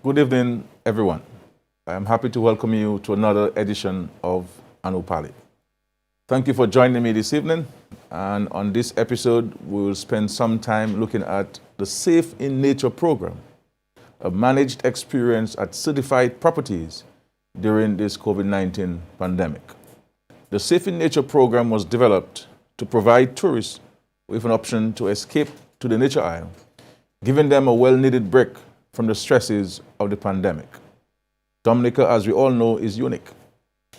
Good evening, everyone. I am happy to welcome you to another edition of Anupali. Thank you for joining me this evening. And on this episode, we will spend some time looking at the Safe in Nature program, a managed experience at certified properties during this COVID-19 pandemic. The Safe in Nature program was developed to provide tourists with an option to escape to the nature isle, giving them a well-needed break from the stresses of the pandemic. Dominica, as we all know, is unique.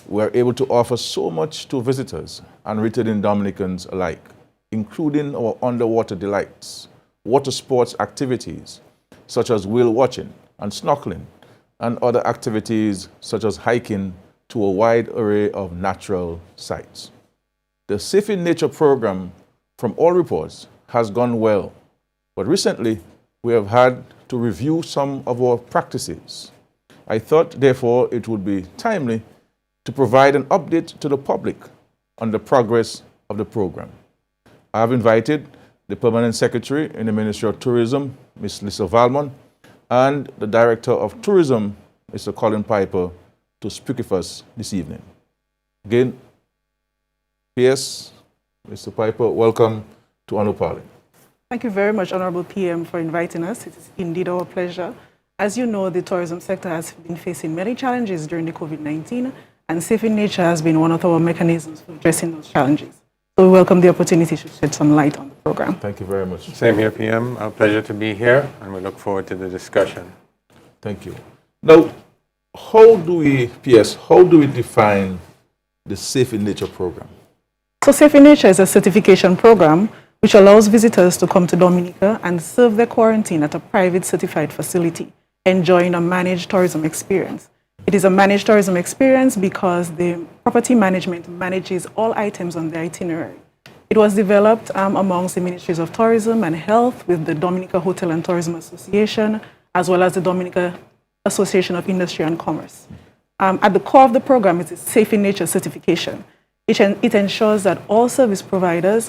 We are able to offer so much to visitors and returning Dominicans alike, including our underwater delights, water sports activities, such as whale watching and snorkeling, and other activities such as hiking to a wide array of natural sites. The Safe in Nature program, from all reports, has gone well, but recently we have had to review some of our practices. I thought, therefore, it would be timely to provide an update to the public on the progress of the program. I have invited the Permanent Secretary in the Ministry of Tourism, Ms. Lisa Valmont, and the Director of Tourism, Mr. Colin Piper, to speak with us this evening. Again, PS, Mr. Piper, welcome to Anupali. Thank you very much, Honorable PM, for inviting us. It is indeed our pleasure. As you know, the tourism sector has been facing many challenges during the COVID-19, and Safe in Nature has been one of our mechanisms for addressing those challenges. So we welcome the opportunity to shed some light on the program. Thank you very much. Same here, PM. A pleasure to be here, and we look forward to the discussion. Thank you. Now, how do we define the Safe in Nature program? So Safe in Nature is a certification program which allows visitors to come to Dominica and serve their quarantine at a private certified facility, enjoying a managed tourism experience. It is a managed tourism experience because the property management manages all items on the itinerary. It was developed amongst the Ministries of Tourism and Health with the Dominica Hotel and Tourism Association, as well as the Dominica Association of Industry and Commerce. At the core of the program is a Safe in Nature certification. It ensures that all service providers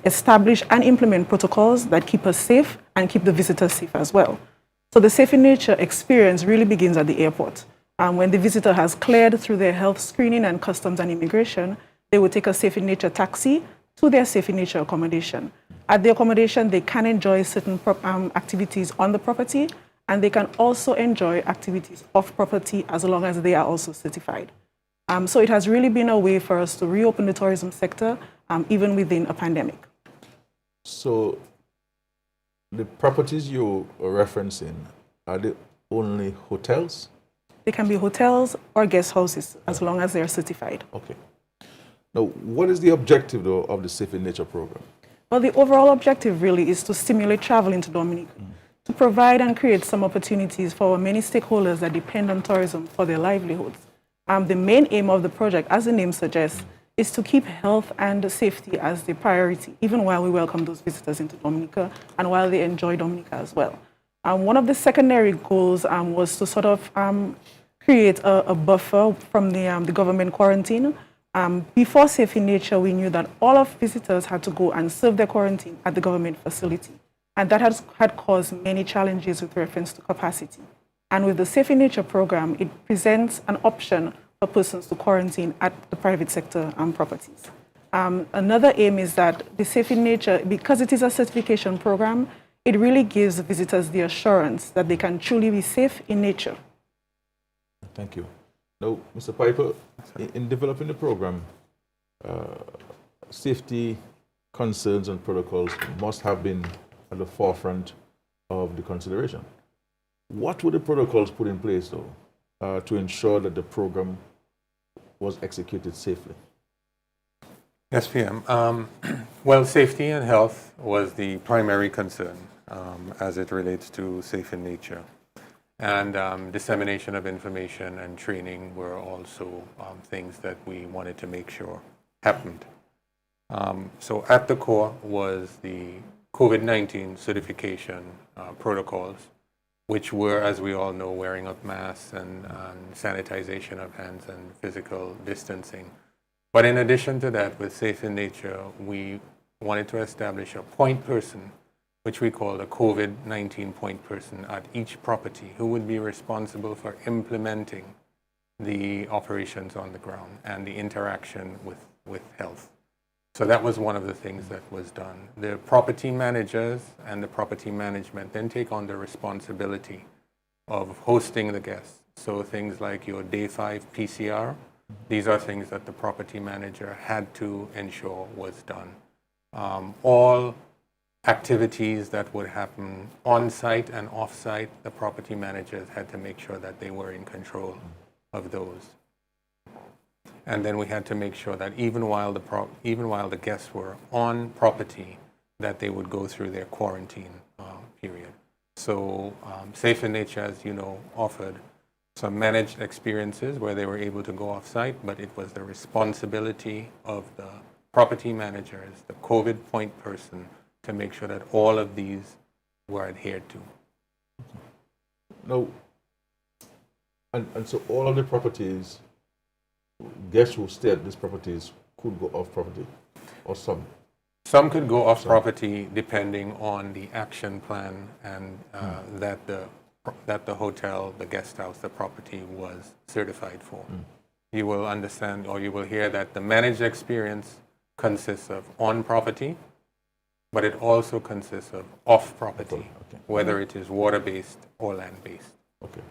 establish and implement protocols that keep us safe and keep the visitors safe as well. So the Safe in Nature experience really begins at the airport. When the visitor has cleared through their health screening and customs and immigration, they will take a Safe in Nature taxi to their Safe in Nature accommodation. At the accommodation, they can enjoy certain activities on the property, and they can also enjoy activities off property as long as they are also certified. So it has really been a way for us to reopen the tourism sector, even within a pandemic. So the properties you're referencing, are they only hotels? They can be hotels or guest houses as long as they are certified. Okay. Now, what is the objective, though, of the Safe in Nature program? Well, the overall objective really is to stimulate travel into Dominica, to provide and create some opportunities for many stakeholders that depend on tourism for their livelihoods. The main aim of the project, as the name suggests, is to keep health and safety as the priority, even while we welcome those visitors into Dominica and while they enjoy Dominica as well. One of the secondary goals was to sort of create a buffer from the government quarantine. Before Safe in Nature, we knew that all of visitors had to go and serve their quarantine at the government facility. And that had caused many challenges with reference to capacity. And with the Safe in Nature program, it presents an option for persons to quarantine at the private sector properties. Another aim is that the Safe in Nature, because it is a certification program, it really gives visitors the assurance that they can truly be safe in nature. Thank you. Now, Mr. Piper, in developing the program, safety concerns and protocols must have been at the forefront of the consideration. What were the protocols put in place, though, to ensure that the program was executed safely? Yes, PM. Well, safety and health was the primary concern as it relates to Safe in Nature. And dissemination of information and training were also things that we wanted to make sure happened. So at the core was the COVID-19 certification protocols, which were, as we all know, wearing of masks and sanitization of hands and physical distancing. But in addition to that, with Safe in Nature, we wanted to establish a point person which we call the COVID-19 point person at each property who would be responsible for implementing the operations on the ground and the interaction with health. So that was one of the things that was done. The property managers and the property management then take on the responsibility of hosting the guests. So things like your day 5 PCR, these are things that the property manager had to ensure was done. All activities that would happen on-site and off-site, the property managers had to make sure that they were in control of those. And then we had to make sure that even while the guests were on property, that they would go through their quarantine period. So Safe in Nature, as you know, offered some managed experiences where they were able to go off-site, but it was the responsibility of the property managers, the COVID point person, to make sure that all of these were adhered to. Now, and so all of the properties, guests who stay at these properties could go off property, or some? Some could go off property depending on the action plan and that the hotel, the guest house, the property was certified for. You will understand, or you will hear, that the managed experience consists of on property, but it also consists of off property, whether it is water-based or land-based. Okay.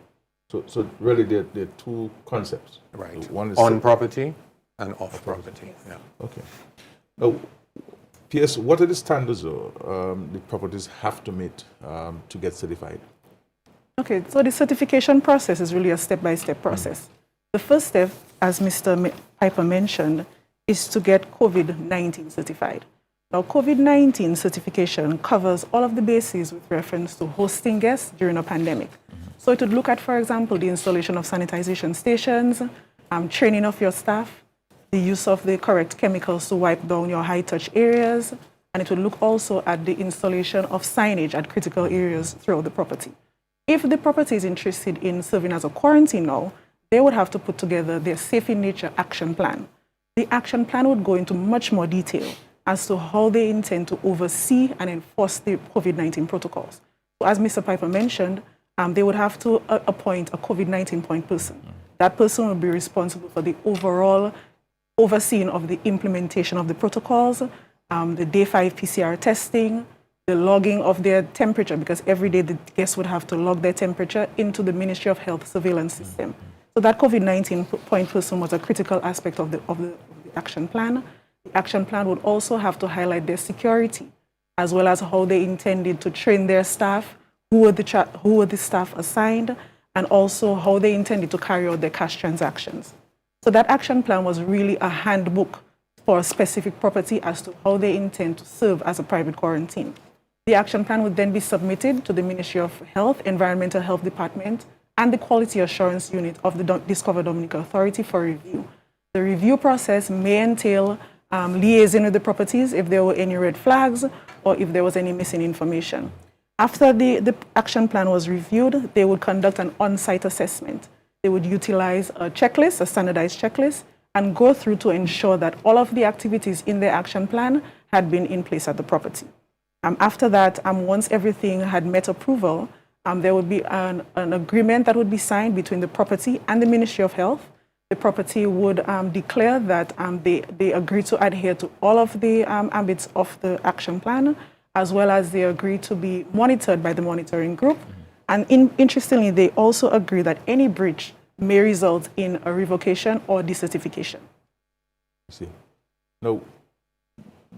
So really there are two concepts. Right. So one is on property and off property. Yeah. Okay. Now, P.S., what are the standards the properties have to meet to get certified? Okay, so the certification process is really a step-by-step process. The first step, as Mr. Piper mentioned, is to get COVID-19 certified. Now, COVID-19 certification covers all of the bases with reference to hosting guests during a pandemic. So it would look at, for example, the installation of sanitization stations, training of your staff, the use of the correct chemicals to wipe down your high-touch areas, and it would look also at the installation of signage at critical areas throughout the property. If the property is interested in serving as a quarantine now, they would have to put together their Safe in Nature action plan. The action plan would go into much more detail as to how they intend to oversee and enforce the COVID-19 protocols. So as Mr. Piper mentioned, they would have to appoint a COVID-19 point person. That person will be responsible for the overall overseeing of the implementation of the protocols, the day 5 PCR testing, the logging of their temperature, because every day the guests would have to log their temperature into the Ministry of Health surveillance system. So that COVID-19 point person was a critical aspect of the action plan. The action plan would also have to highlight their security, as well as how they intended to train their staff, who were the staff assigned, and also how they intended to carry out their cash transactions. So that action plan was really a handbook for a specific property as to how they intend to serve as a private quarantine. The action plan would then be submitted to the Ministry of Health, Environmental Health Department, and the Quality Assurance Unit of the Discover Dominica Authority for review. The review process may entail liaising with the properties if there were any red flags or if there was any missing information. After the action plan was reviewed, they would conduct an on-site assessment. They would utilize a checklist, a standardized checklist, and go through to ensure that all of the activities in the action plan had been in place at the property. After that, once everything had met approval, there would be an agreement that would be signed between the property and the Ministry of Health. The property would declare that they agree to adhere to all of the ambits of the action plan, as well as they agree to be monitored by the monitoring group. And interestingly, they also agree that any breach may result in a revocation or decertification. See. Now,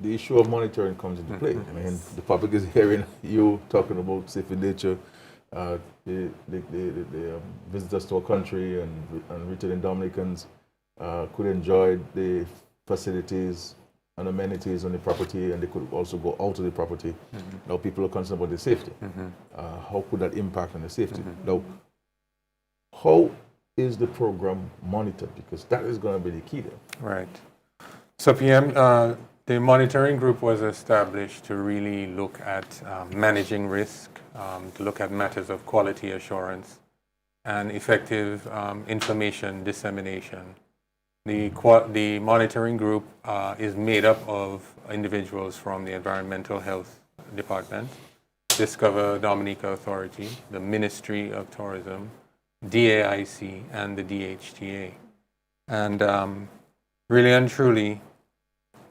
the issue of monitoring comes into play. I mean, the public is hearing you talking about Safe in Nature. The visitors to our country and returning Dominicans could enjoy the facilities and amenities on the property, and they could also go out of the property. Now people are concerned about the safety. How could that impact on the safety? Now, how is the program monitored? Because that is going to be the key there. Right. So PM, the monitoring group was established to really look at managing risk, to look at matters of quality assurance and effective information dissemination. The monitoring group is made up of individuals from the Environmental Health Department, Discover Dominica Authority, the Ministry of Tourism, DAIC, and the DHTA. And really and truly,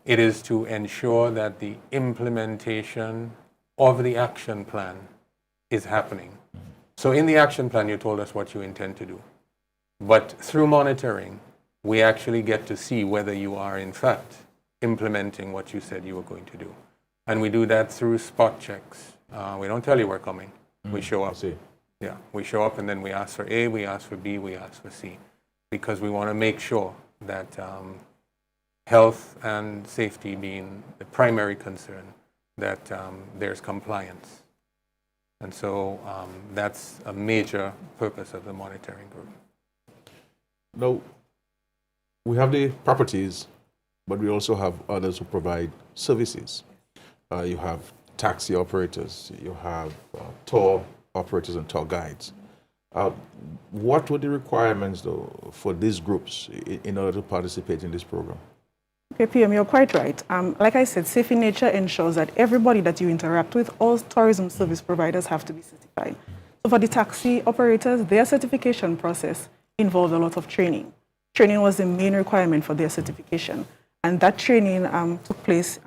it is to ensure that the implementation of the action plan is happening. So in the action plan, you told us what you intend to do. But through monitoring, we actually get to see whether you are, in fact, implementing what you said you were going to do. And we do that through spot checks. We don't tell you we're coming. We show up. Yeah, we show up and then we ask for A, we ask for B, we ask for C. Because we want to make sure that health and safety being the primary concern, that there's compliance. And so that's a major purpose of the monitoring group. Now, we have the properties, but we also have others who provide services. You have taxi operators, you have tour operators and tour guides. What were the requirements, though, for these groups in order to participate in this program? Okay, PM, you're quite right. Like I said, Safe in Nature ensures that everybody that you interact with, all tourism service providers have to be certified. So for the taxi operators, their certification process involved a lot of training. Training was the main requirement for their certification. And that training took place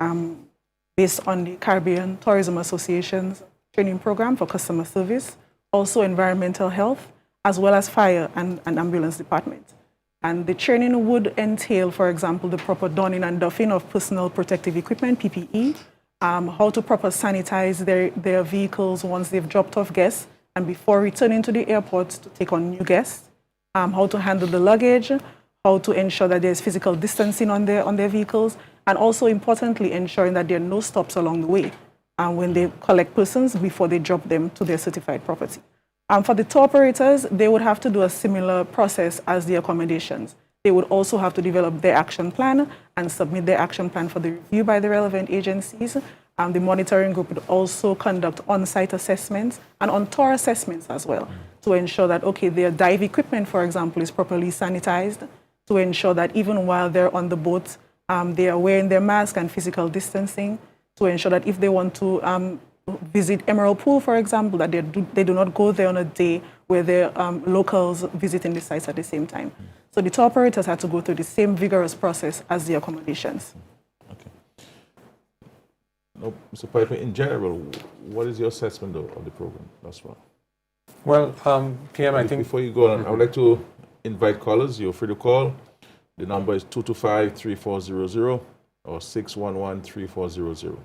based on the Caribbean Tourism Association's training program for customer service, also environmental health, as well as fire and ambulance department. And the training would entail, for example, the proper donning and doffing of personal protective equipment, PPE, how to proper sanitize their vehicles once they've dropped off guests and before returning to the airport to take on new guests, how to handle the luggage, how to ensure that there's physical distancing on their vehicles, and also importantly, ensuring that there are no stops along the way when they collect persons before they drop them to their certified property. For the tour operators, they would have to do a similar process as the accommodations. They would also have to develop their action plan and submit their action plan for the review by the relevant agencies. The monitoring group would also conduct on-site assessments and on-tour assessments as well to ensure that, okay, their dive equipment, for example, is properly sanitized, to ensure that even while they're on the boat, they are wearing their mask and physical distancing, to ensure that if they want to visit Emerald Pool, for example, that they do not go there on a day where there are locals visiting the sites at the same time. So the tour operators had to go through the same vigorous process as the accommodations. Okay. Now, Mr. Piper, in general, what is your assessment of the program thus far? Well, PM, I think... Before you go on, I would like to invite callers. You're free to call. The number is 225-3400 or 611-3400.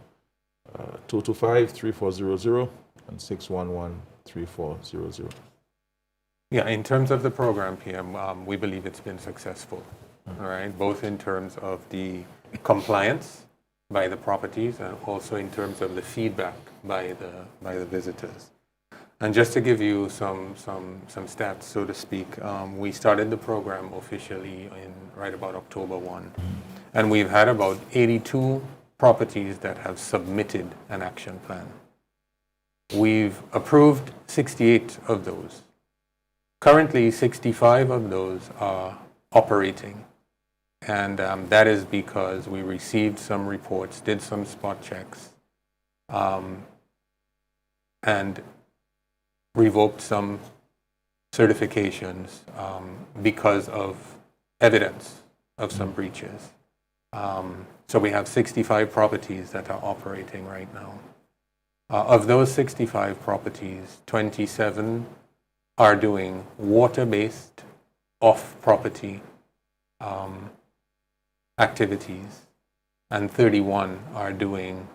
225-3400 and 611-3400. Yeah, in terms of the program, PM, we believe it's been successful, all right, both in terms of the compliance by the properties and also in terms of the feedback by the visitors. And just to give you some stats, so to speak, we started the program officially in right about October 1, and we've had about 82 properties that have submitted an action plan. We've approved 68 of those. Currently, 65 of those are operating. And that is because we received some reports, did some spot checks, and revoked some certifications because of evidence of some breaches. So we have 65 properties that are operating right now. Of those 65 properties, 27 are doing water-based, off-property activities, and 31 are doing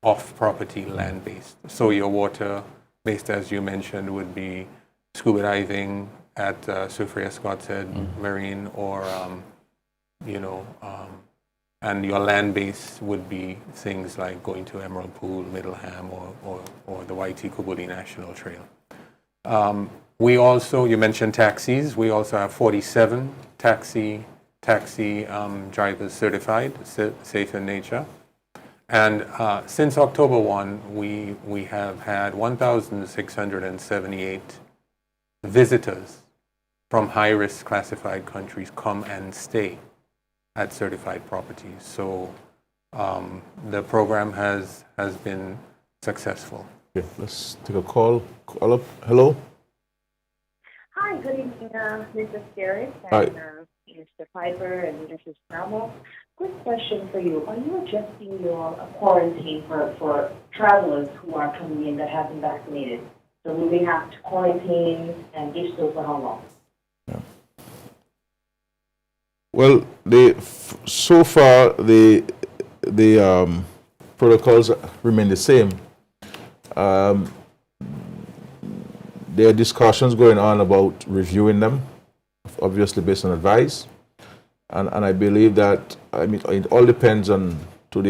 off-property land-based. So your water-based, as you mentioned, would be scuba diving at Sophia Scott said, Marine, or and your land base would be things like going to Emerald Pool, Middleham, or the Waiti Kubuli National Trail. We also, you mentioned taxis, we also have 47 taxi drivers certified, safe in nature. And since October 1, we have had 1,678 visitors from high-risk classified countries come and stay at certified properties. So the program has been successful. Okay, let's take a call. Call up. Hello. Hi, good evening, Mrs. Skerrit Hi. and Mr. Piper and Mrs. Ramos. Quick question for you. Are you adjusting your quarantine for travelers who are coming in that have been vaccinated? So will they have to quarantine, and if so, for how long? Well, so far the protocols remain the same. There are discussions going on about reviewing them, obviously based on advice, and I believe that it all depends on to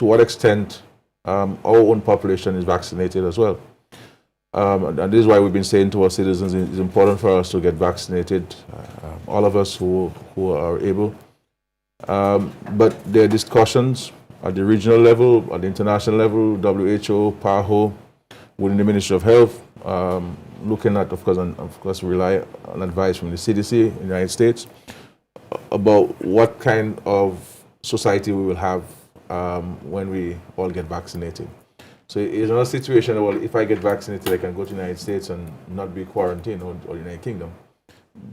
what extent our own population is vaccinated as well. And this is why we've been saying to our citizens it's important for us to get vaccinated, all of us who are able. But there are discussions at the regional level, at the international level, WHO, PAHO, within the Ministry of Health, looking at, of course, rely on advice from the CDC in the United States about what kind of society we will have when we all get vaccinated. So it's not a situation where if I get vaccinated, I can go to the United States and not be quarantined or the United Kingdom.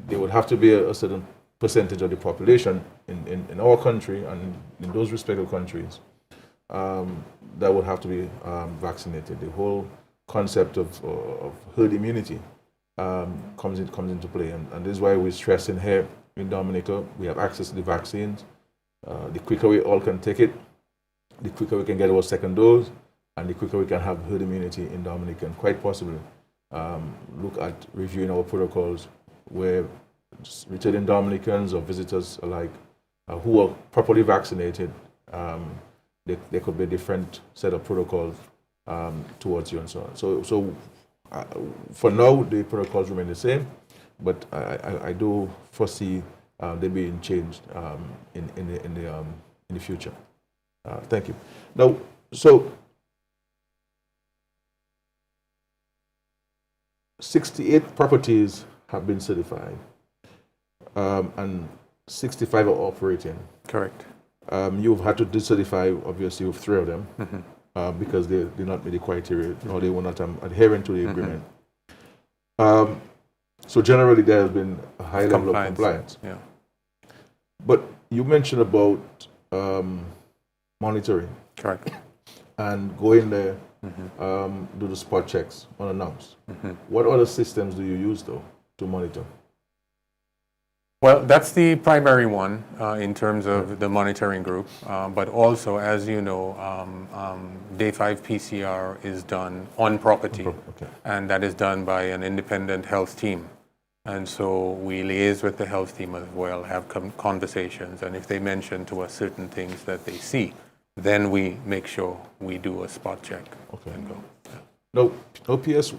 There would have to be a certain percentage of the population in our country and in those respective countries that would have to be vaccinated. The whole concept of herd immunity comes into play, and this is why we're stressing here in Dominica we have access to the vaccines. The quicker we all can take it, the quicker we can get our second dose, and the quicker we can have herd immunity in Dominica, and quite possibly look at reviewing our protocols where returning Dominicans or visitors alike who are properly vaccinated, there could be a different set of protocols towards you and so on. So for now, the protocols remain the same, but I do foresee they being changed in the future. Thank you. Now, so 68 properties have been certified, and 65 are operating. Correct. You've had to decertify, obviously, with 3 of them because they did not meet the criteria or they were not adhering to the agreement. So generally, there has been a high level of compliance. Yeah. But you mentioned about monitoring. Correct. And go in there, do the spot checks unannounced. What other systems do you use, though, to monitor? Well, that's the primary one in terms of the monitoring group. But also, as you know, Day 5 PCR is done on property, and that is done by an independent health team. And so we liaise with the health team as well, have conversations, and if they mention to us certain things that they see, then we make sure we do a spot check and go. Yeah. Now, PS,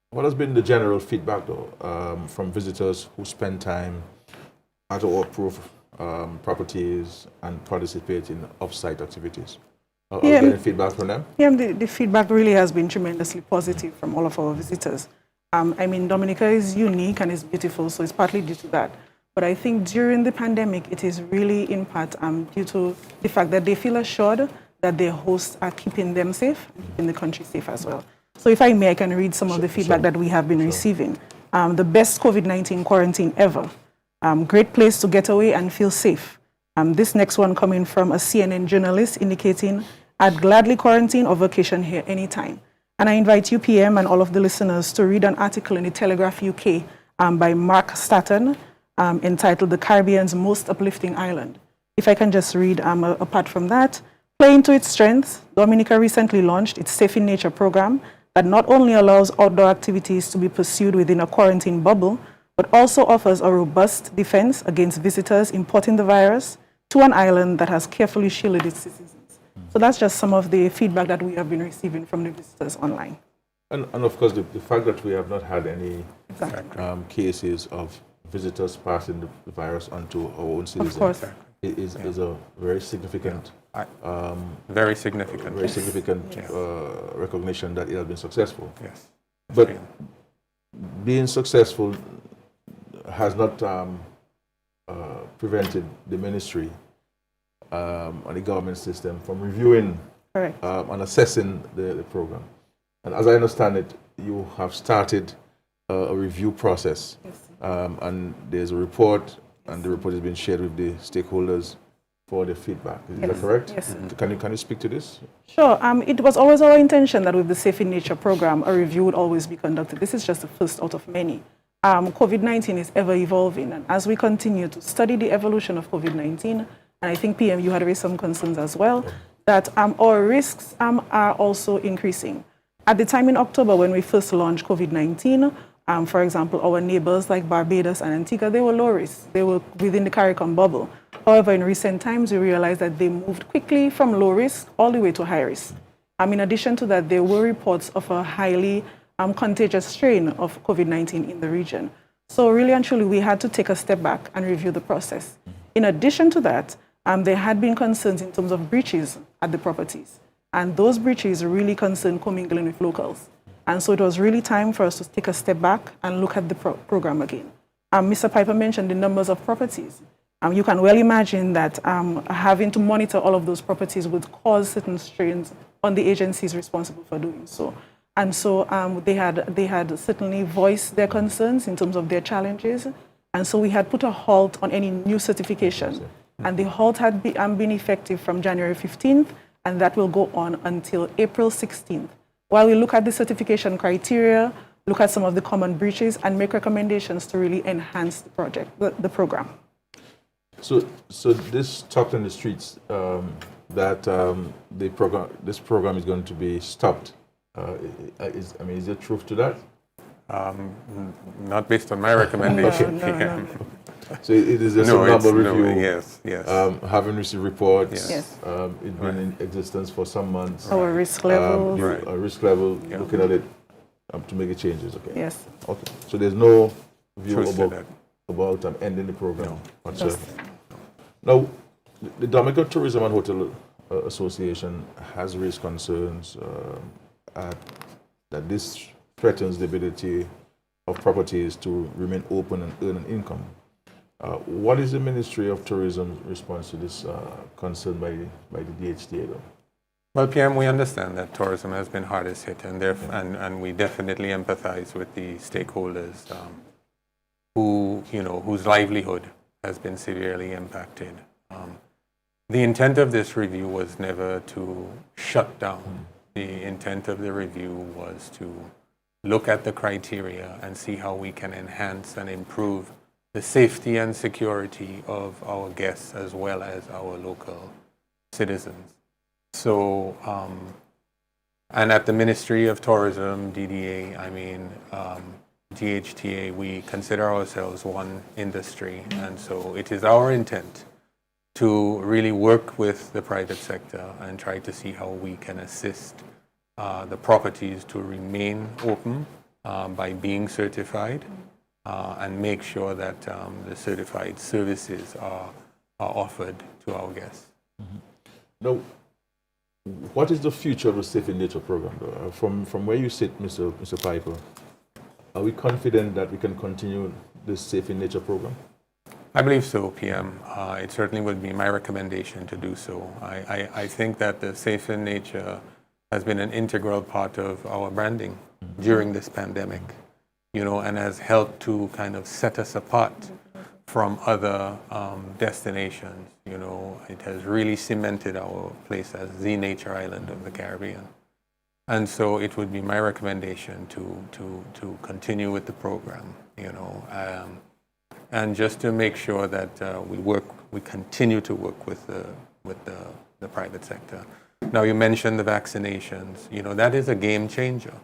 what has been the general feedback, though, from visitors who spend time at our approved properties and participate in off-site activities? Are you getting feedback from them? Yeah, the feedback really has been tremendously positive from all of our visitors. Dominica is unique and is beautiful, so it's partly due to that. But I think during the pandemic, it is really in part due to the fact that they feel assured that their hosts are keeping them safe and keeping the country safe as well. So if I may, I can read some of the feedback that we have been receiving. The best COVID-19 quarantine ever. Great place to get away and feel safe. This next one coming from a CNN journalist indicating, I'd gladly quarantine or vacation here anytime. And I invite you, PM, and all of the listeners to read an article in the Telegraph UK by Mark Staton entitled The Caribbean's Most Uplifting Island. If I can just read apart from that, playing to its strengths, Dominica recently launched its Safe in Nature program that not only allows outdoor activities to be pursued within a quarantine bubble, but also offers a robust defense against visitors importing the virus to an island that has carefully shielded its citizens. So that's just some of the feedback that we have been receiving from the visitors online. And of course, the fact that we have not had any cases of visitors passing the virus onto our own citizens Of course. is a very significant, very significant recognition that it has been successful. Yes. But being successful has not prevented the ministry and the government system from reviewing Correct. and assessing the program. And as I understand it, you have started a review process, and there's a report, and the report has been shared with the stakeholders for the feedback. Is that correct? Yes. Can you speak to this? Sure. It was always our intention that with the Safe in Nature program, a review would always be conducted. This is just the first out of many. COVID-19 is ever evolving, and as we continue to study the evolution of COVID-19, and I think PM, you had raised some concerns as well, that our risks are also increasing. At the time in October when we first launched COVID-19, for example, our neighbors like Barbados and Antigua, they were low risk. They were within the CARICOM bubble. However, in recent times, we realized that they moved quickly from low risk all the way to high risk. In addition to that, there were reports of a highly contagious strain of COVID-19 in the region. So really and truly, we had to take a step back and review the process. In addition to that, there had been concerns in terms of breaches at the properties. And those breaches really concerned commingling with locals. And so it was really time for us to take a step back and look at the program again. Mr. Piper mentioned the numbers of properties. You can well imagine that having to monitor all of those properties would cause certain strains on the agencies responsible for doing so. And so they had certainly voiced their concerns in terms of their challenges. And so we had put a halt on any new certification. And the halt had been effective from January 15th, and that will go on until April 16th. While we look at the certification criteria, look at some of the common breaches, and make recommendations to really enhance the program. So this talk on the streets that this program is going to be stopped. Is there truth to that? Not based on my recommendation. No. So it is just a normal review. Yes. Having received reports. Yes. It's been in existence for some months. Our risk level. A risk level, looking at it to make changes. Okay. Yes. Okay. So there's no view Truth about ending the program. Yes. Now, the Dominica Tourism and Hotel Association has raised concerns that this threatens the ability of properties to remain open and earn an income. What is the Ministry of Tourism's response to this concern by the DHTA, though? Well, PM, we understand that tourism has been hardest hit, and we definitely empathize with the stakeholders whose livelihood has been severely impacted. The intent of this review was never to shut down. The intent of the review was to look at the criteria and see how we can enhance and improve the safety and security of our guests as well as our local citizens. So, and at the Ministry of Tourism, DDA, DHTA, we consider ourselves one industry, and so it is our intent to really work with the private sector and try to see how we can assist the properties to remain open by being certified and make sure that the certified services are offered to our guests. Now, what is the future of the Safe in Nature program, though? From where you sit, Mr. Piper, are we confident that we can continue this Safe in Nature program? I believe so, PM. It certainly would be my recommendation to do so. I think that the Safe in Nature has been an integral part of our branding during this pandemic, and has helped to kind of set us apart from other destinations. It has really cemented our place as the nature island of the Caribbean. And so it would be my recommendation to continue with the program, and just to make sure that we continue to work with the private sector. Now, you mentioned the vaccinations. That is a game changer.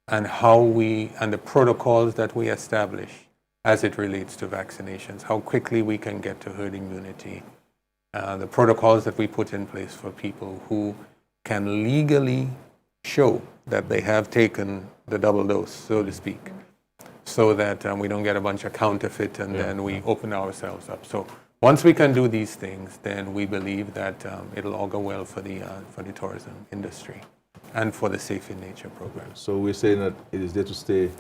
And and the protocols that we establish as it relates to vaccinations, how quickly we can get to herd immunity, the protocols that we put in place for people who can legally show that they have taken the double dose, so to speak, so that we don't get a bunch of counterfeit and then we open ourselves up. So once we can do these things, then we believe that it'll all go well for the tourism industry and for the Safe in Nature program. So we're saying that it is there to stay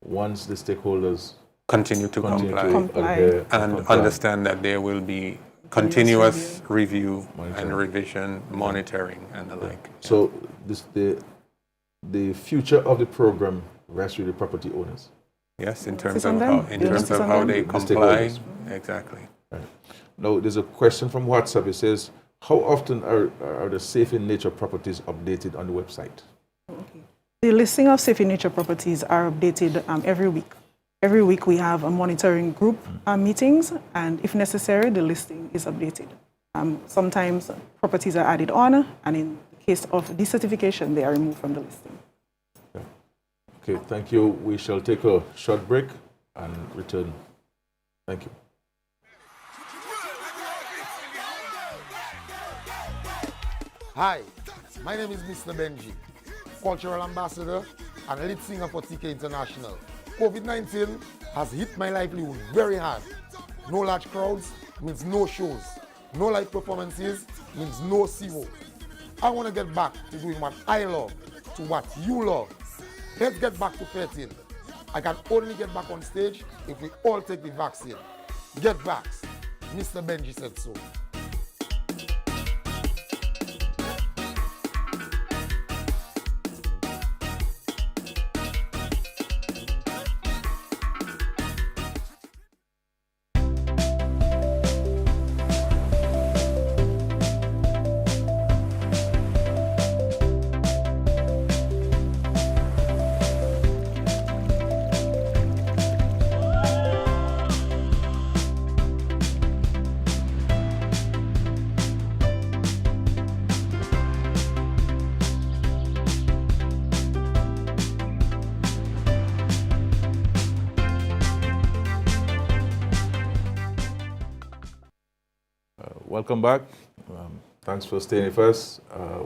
once the stakeholders continue to comply adhere and comply. understand that there will be continuous review Monitoring. and revision, monitoring, and the like. So the future of the program rests with the property owners. Yes, in It's terms on of them. how, The onus is on them. they The comply. stakeholders. Exactly. Right. Now, there's a question from WhatsApp. It says, how often are the safe in nature properties updated on the website? The listing of safe in nature properties are updated every week. Every week we have a monitoring group meetings, and if necessary, the listing is updated. Sometimes properties are added on, and in the case of decertification, they are removed from the listing. Okay, thank you. We shall take a short break and return. Thank you. Hi, my name is Mr. Benji, cultural ambassador and lead singer for TK International. COVID-19 has hit my livelihood very hard. No large crowds means no shows. No live performances means no zero. I want to get back to doing what I love, to what you love. Let's get back to 13. I can only get back on stage if we all take the vaccine. Get vaxxed. Mr. Benji said so. Welcome back. Thanks for staying with us.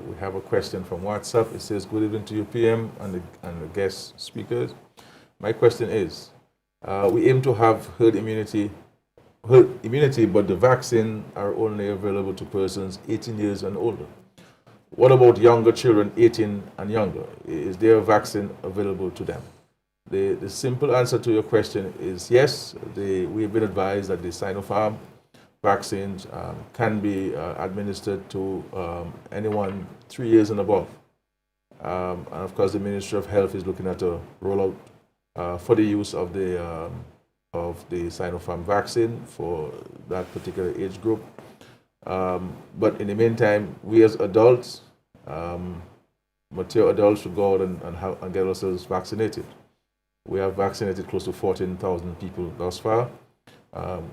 We have a question from WhatsApp. It says, good evening to you, PM, and the guest speakers. My question is, we aim to have herd immunity, but the vaccine are only available to persons 18 years and older. What about younger children, 18 and younger? Is there a vaccine available to them? The simple answer to your question is yes. We have been advised that the Sinopharm vaccines can be administered to anyone 3 years and above. And of course, the Ministry of Health is looking at a rollout for the use of the Sinopharm vaccine for that particular age group. But in the meantime, we as adults, mature adults, should go out and get ourselves vaccinated. We have vaccinated close to 14,000 people thus far.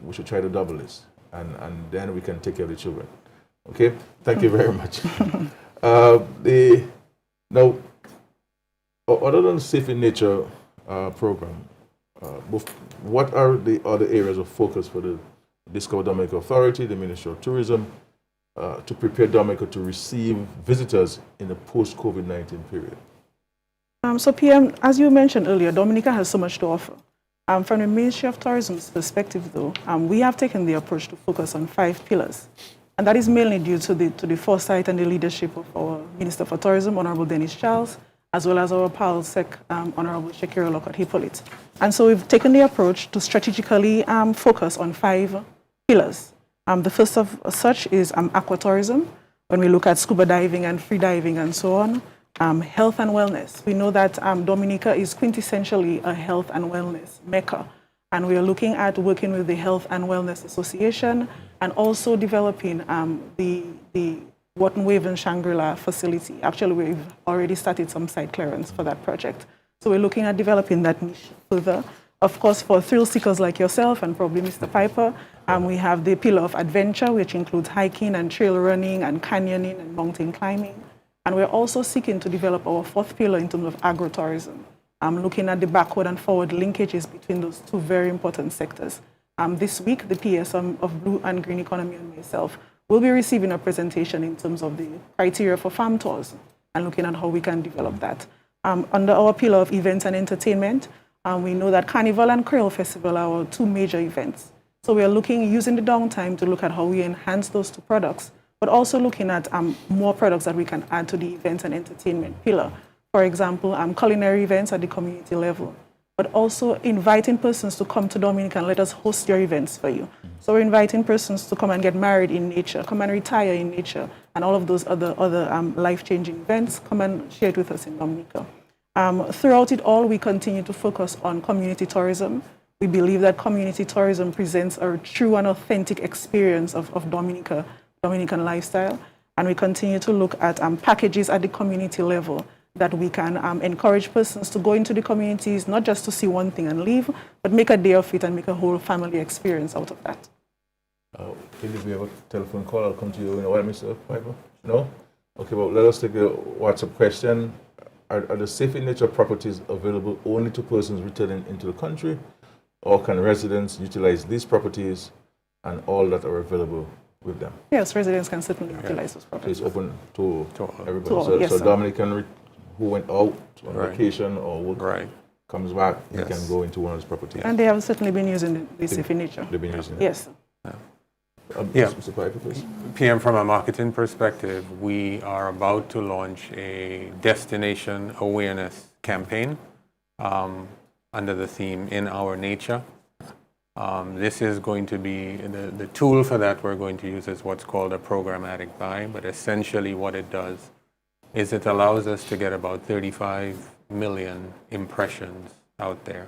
We should try to double this, and then we can take care of the children. Okay, thank you very much. Now, other than Safe in Nature program, what are the other areas of focus for the Discover Dominica Authority, the Ministry of Tourism, to prepare Dominica to receive visitors in the post-COVID-19 period? So PM, as you mentioned earlier, Dominica has so much to offer. From the Ministry of Tourism's perspective, though, we have taken the approach to focus on 5 pillars. And that is mainly due to the foresight and the leadership of our Minister for Tourism, Honorable Dennis Charles, as well as our PALSEC, Honorable Shakira Lockhart-Hippolyte. And so we've taken the approach to strategically focus on 5 pillars. The first of such is aquatourism, when we look at scuba diving and free diving and so on. Health and wellness. We know that Dominica is quintessentially a health and wellness mecca. And we are looking at working with the Health and Wellness Association and also developing the Wharton Wave and Shangri-La facility. Actually, we've already started some site clearance for that project. So we're looking at developing that niche further. Of course, for thrill seekers like yourself and probably Mr. Piper, we have the pillar of adventure, which includes hiking and trail running and canyoning and mountain climbing. And we're also seeking to develop our 4th pillar in terms of agritourism. Looking at the backward and forward linkages between those 2 very important sectors. This week, the PS of Blue and Green Economy and myself will be receiving a presentation in terms of the criteria for farm tours and looking at how we can develop that. Under our pillar of events and entertainment, we know that Carnival and Creole Festival are our 2 major events. So we are using the downtime to look at how we enhance those 2 products, but also looking at more products that we can add to the events and entertainment pillar. For example, culinary events at the community level. but also inviting persons to come to Dominica and let us host your events for you. So we're inviting persons to come and get married in nature, come and retire in nature, and all of those other life-changing events. Come and share it with us in Dominica. Throughout it all, we continue to focus on community tourism. We believe that community tourism presents a true and authentic experience of Dominican lifestyle. And we continue to look at packages at the community level that we can encourage persons to go into the communities, not just to see one thing and leave, but make a day of it and make a whole family experience out of that. Did we have a telephone call? I'll come to you in a while, Mr. Piper. No? Okay, well, let us take a WhatsApp question. Are the safe in nature properties available only to persons returning into the country, or can residents utilize these properties and all that are available with them? Yes, residents can certainly utilize those So properties. it's open to everybody. To all, So, yes, so sir. Dominican who went out on Right. vacation or work Right. comes back, he Yes. can go into one of those properties. And they have certainly been using the safe in nature. They've been using it. Yes. Yeah. Mr. Piper, please. PM, from a marketing perspective, we are about to launch a destination awareness campaign under the theme In Our Nature. This is going to be, the tool for that we're going to use is what's called a programmatic buy, but essentially what it does is it allows us to get about 35 million impressions out there.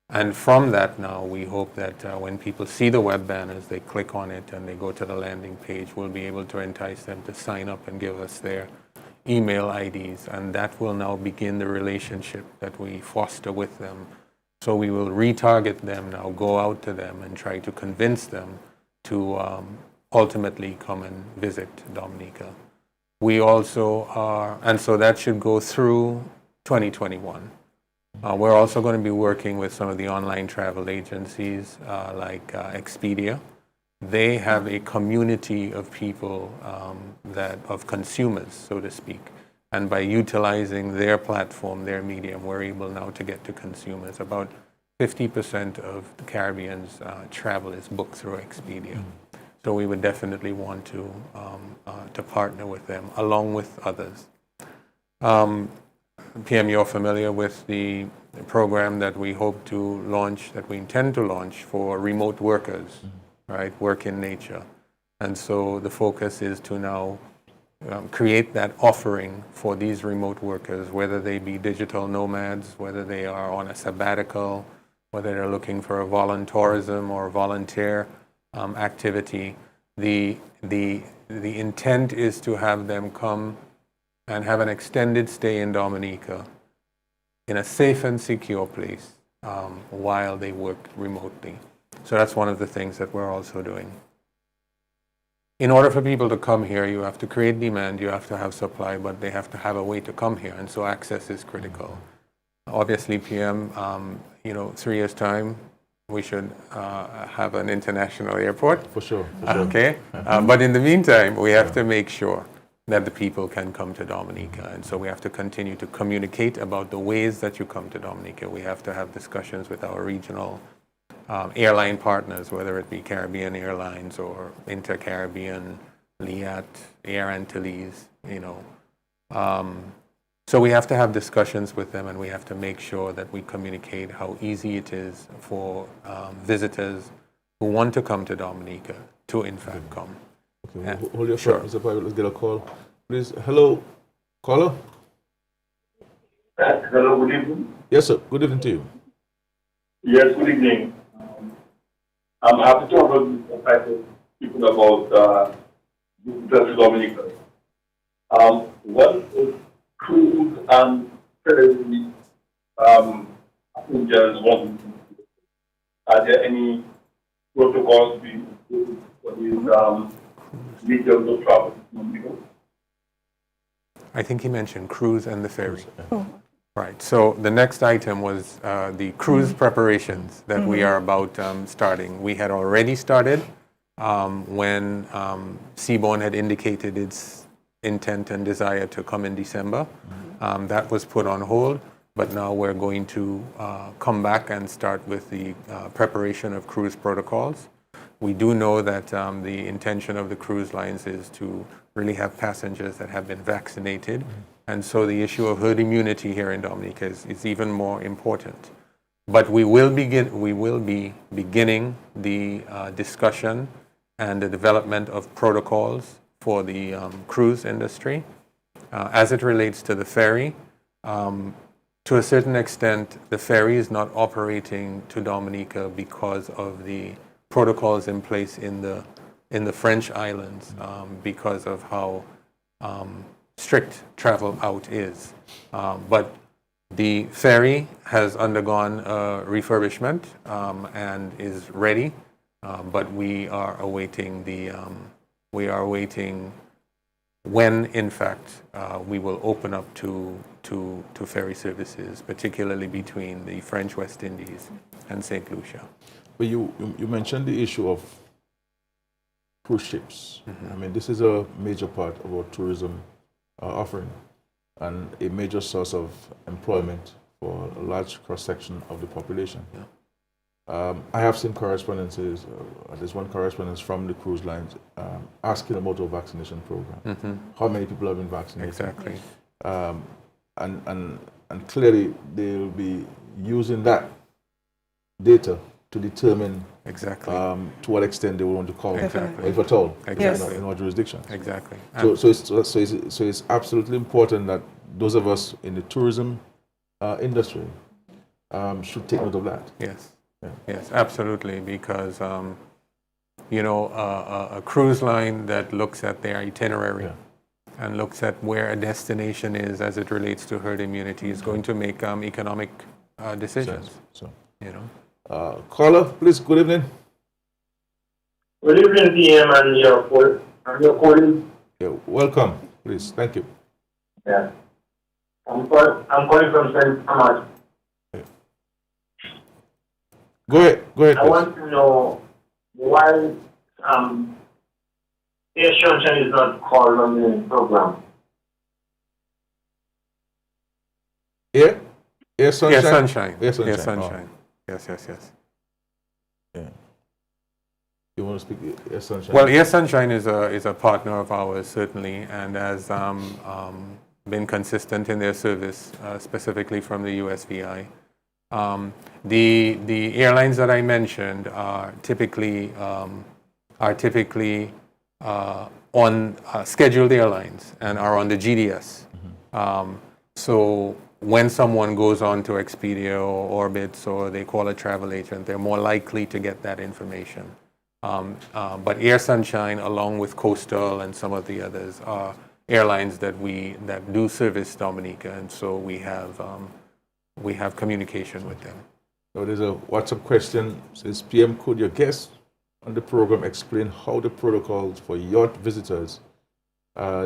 And from that now, we hope that when people see the web banners, they click on it and they go to the landing page, we'll be able to entice them to sign up and give us their email IDs. And that will now begin the relationship that we foster with them. So we will retarget them now, go out to them and try to convince them to ultimately come and visit Dominica. We also are, and so that should go through 2021. We're also going to be working with some of the online travel agencies like Expedia. They have a community of people, of consumers, so to speak. And by utilizing their platform, their medium, we're able now to get to consumers. About 50% of the Caribbean's travel is booked through Expedia. So we would definitely want to partner with them, along with others. PM, you're familiar with the program that we hope to launch, that we intend to launch for remote workers, right? Work in nature. And so the focus is to now create that offering for these remote workers, whether they be digital nomads, whether they are on a sabbatical, whether they're looking for a volunteerism or volunteer activity. The intent is to have them come and have an extended stay in Dominica in a safe and secure place while they work remotely. So that's one of the things that we're also doing. In order for people to come here, you have to create demand, you have to have supply, but they have to have a way to come here, and so access is critical. Obviously, PM, 3 years' time, we should have an international airport. For sure. Okay? But in the meantime, we have to make sure that the people can come to Dominica. And so we have to continue to communicate about the ways that you come to Dominica. We have to have discussions with our regional airline partners, whether it be Caribbean Airlines or Inter-Caribbean, Yacht, Air Antilles, So we have to have discussions with them, and we have to make sure that we communicate how easy it is for visitors who want to come to Dominica to, in fact, come. Okay, hold your Sure. thought, Mr. Piper. Let's get a call. Please, hello, caller? Hello, good evening. Yes, sir. Good evening to you. Yes, good evening. I'm happy to have a type of people about visitors to Dominica. What is cruise and ferry passengers want? Are there any protocols for these mediums of travel to Dominica? I think he mentioned cruise and the ferry. Right. So the next item was the cruise preparations that we are about starting. We had already started when Seabourn had indicated its intent and desire to come in December. That was put on hold, but now we're going to come back and start with the preparation of cruise protocols. We do know that the intention of the cruise lines is to really have passengers that have been vaccinated. And so the issue of herd immunity here in Dominica is even more important. But we will be beginning the discussion and the development of protocols for the cruise industry. As it relates to the ferry, to a certain extent, the ferry is not operating to Dominica because of the protocols in place in the French islands, because of how strict travel out is. But the ferry has undergone refurbishment and is ready, but we are awaiting when, in fact, we will open up to ferry services, particularly between the French West Indies and St. Lucia. But you mentioned the issue of cruise ships. I mean, this is a major part of our tourism offering and a major source of employment for a large cross-section of the population. I have seen correspondences, there's one correspondence from the cruise lines asking about our vaccination program. How many people have been vaccinated? Exactly. And clearly they will be using that data to determine exactly to what extent they will want to call, exactly. if at all, Exactly. in our jurisdictions. Exactly. So it's absolutely important that those of us in the tourism industry should take note of that. Yes. Yes, absolutely, because a cruise line that looks at their itinerary and looks at where a destination is as it relates to herd immunity is going to make economic decisions. So, Caller, please, good evening. Good evening, PM, and your colleagues. Yeah, welcome, please. Thank you. Yeah. I'm calling from St. Thomas. Go ahead, I please. want to know why Air Sunshine is not called on the program. Air Sunshine? Air Sunshine. Air Sunshine. Air Sunshine. Yes. Yeah. You want to speak Air Sunshine? Well, Air Sunshine is a partner of ours, certainly, and has been consistent in their service, specifically from the USVI. The airlines that I mentioned are typically on scheduled airlines and are on the GDS. So when someone goes on to Expedia or Orbitz or they call a travel agent, they're more likely to get that information. But Air Sunshine, along with Coastal and some of the others, are airlines that do service Dominica, and so we have communication with them. So there's a WhatsApp question. Says, PM, could your guest on the program explain how the protocols for yacht visitors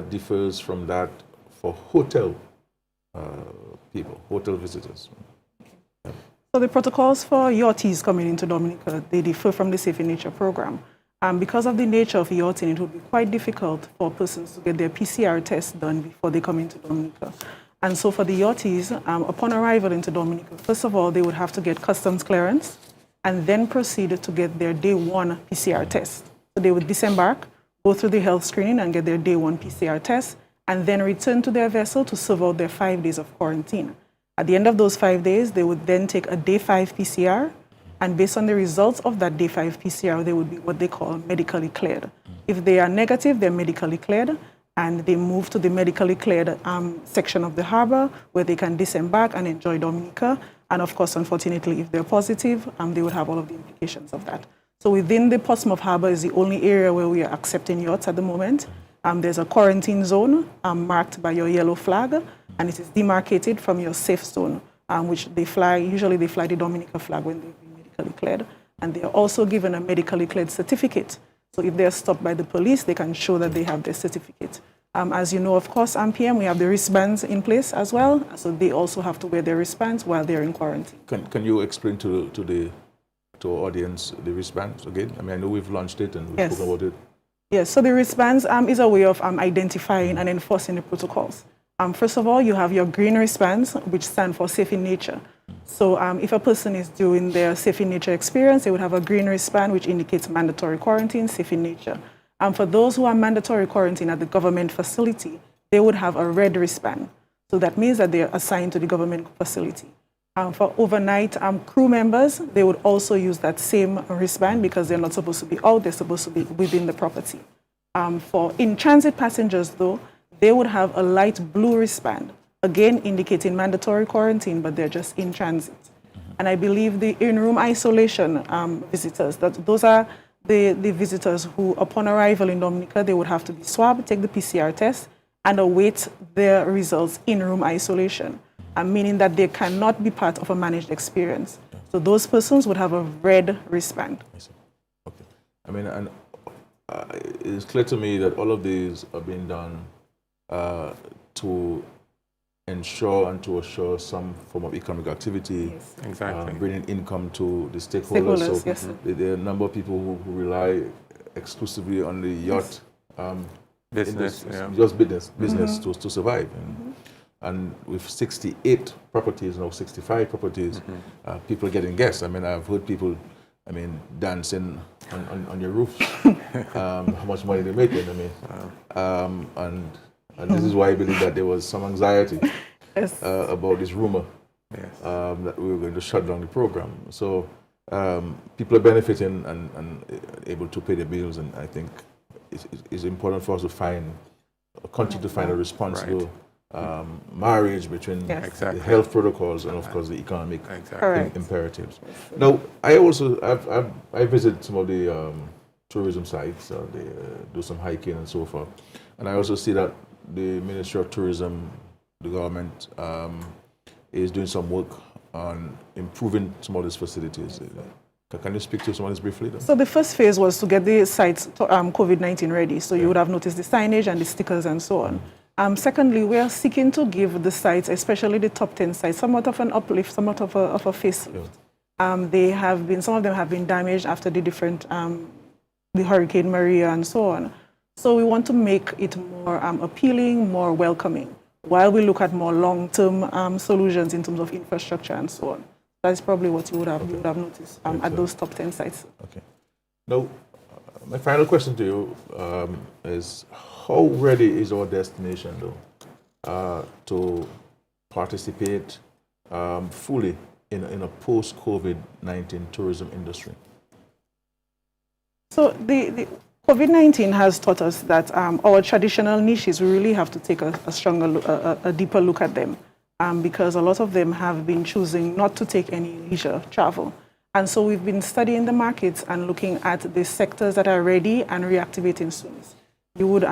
differs from that for hotel people, hotel visitors? So the protocols for yachties coming into Dominica, they differ from the Safe in Nature program. Because of the nature of yachting, it would be quite difficult for persons to get their PCR test done before they come into Dominica. And so for the yachties, upon arrival into Dominica, first of all, they would have to get customs clearance and then proceed to get their day one PCR test. So they would disembark, go through the health screening and get their day one PCR test, and then return to their vessel to serve out their 5 days of quarantine. At the end of those 5 days, they would then take a day 5 PCR, and based on the results of that day 5 PCR, they would be what they call medically cleared. If they are negative, they're medically cleared, and they move to the medically cleared section of the harbor where they can disembark and enjoy Dominica. And of course, unfortunately, if they're positive, they would have all of the implications of that. So within the Portsmouth Harbor is the only area where we are accepting yachts at the moment. There's a quarantine zone marked by your yellow flag, and it is demarcated from your safe zone, which they fly. Usually they fly the Dominica flag when they've been medically cleared. And they are also given a medically cleared certificate. So if they're stopped by the police, they can show that they have their certificate. As you know, of course, PM, we have the wristbands in place as well. So they also have to wear their wristbands while they're in quarantine. Can you explain to our audience the wristbands again? I mean, I know we've launched it and we've spoken about it. Yes, so the wristbands is a way of identifying and enforcing the protocols. First of all, you have your green wristbands, which stand for Safe in Nature. So if a person is doing their Safe in Nature experience, they would have a green wristband, which indicates mandatory quarantine, Safe in Nature. For those who are mandatory quarantine at the government facility, they would have a red wristband. So that means that they are assigned to the government facility. For overnight crew members, they would also use that same wristband because they're not supposed to be out, they're supposed to be within the property. For in-transit passengers, though, they would have a light blue wristband, again indicating mandatory quarantine, but they're just in transit. And I believe the in-room isolation visitors, those are the visitors who, upon arrival in Dominica, they would have to be swabbed, take the PCR test, and await their results in-room isolation, meaning that they cannot be part of a managed experience. So those persons would have a red wristband. Okay. I mean, and it's clear to me that all of these are being done to ensure and to assure some form of economic activity, Yes. Exactly. bringing income to the stakeholders. Stakeholders, So yes, sir. there are a number of people who rely exclusively on the yacht Business, industry, yeah. just business to survive. And with 68 properties, now 65 properties, people are getting guests. I mean, I've heard people, dancing on your roof, how much money they're making. And this is why I believe that there was some anxiety Yes. about this rumor Yes. that we were going to shut down the program. So people are benefiting and able to pay their bills, and I think it's important for us to continue to find a responsible marriage between Yes. the Exactly. health protocols and, of course, the economic Exactly. Correct. imperatives. Now, I visit some of the tourism sites. They do some hiking and so forth, and I also see that the Ministry of Tourism, the government, is doing some work on improving some of these facilities. Can you speak to some of this briefly? Then? So the first phase was to get the sites COVID-19 ready. So you would have noticed the signage and the stickers and so on. Secondly, we are seeking to give the sites, especially the top 10 sites, somewhat of an uplift, somewhat of a facelift. Some of them have been damaged after the different, the Hurricane Maria and so on. So we want to make it more appealing, more welcoming, while we look at more long-term solutions in terms of infrastructure and so on. That's probably what you would have noticed at those top 10 sites. Okay. Now, my final question to you is, how ready is our destination, though, to participate fully in a post-COVID-19 tourism industry? So the COVID-19 has taught us that our traditional niches, we really have to take a deeper look at them. Because a lot of them have been choosing not to take any leisure travel. And so we've been studying the markets and looking at the sectors that are ready and reactivating soon. We would